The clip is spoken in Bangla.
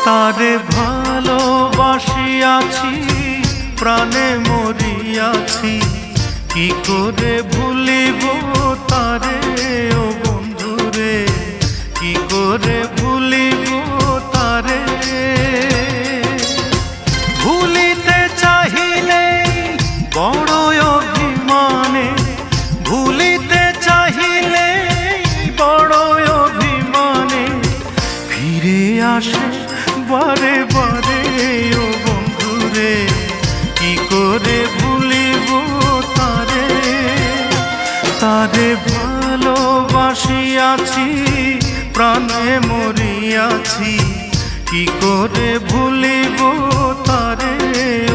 তারে ভালোবাসিয়াছি, প্রাণে মরিয়াছি, কি করে ভুলিব তারে ও বন্ধুরে, কি করে ভুলিব তারে। ভুলিতে চাহিলে বড় অভিমানে, ভুলিতে চাহিলে বড় অভিমানে, ফিরে আসে বারে বারে ও বন্ধুরে, কি করে ভুলিব তারে। তারে ভালোবাসিয়াছি, প্রাণে মরিয়াছি, কি করে ভুলিব তারে ও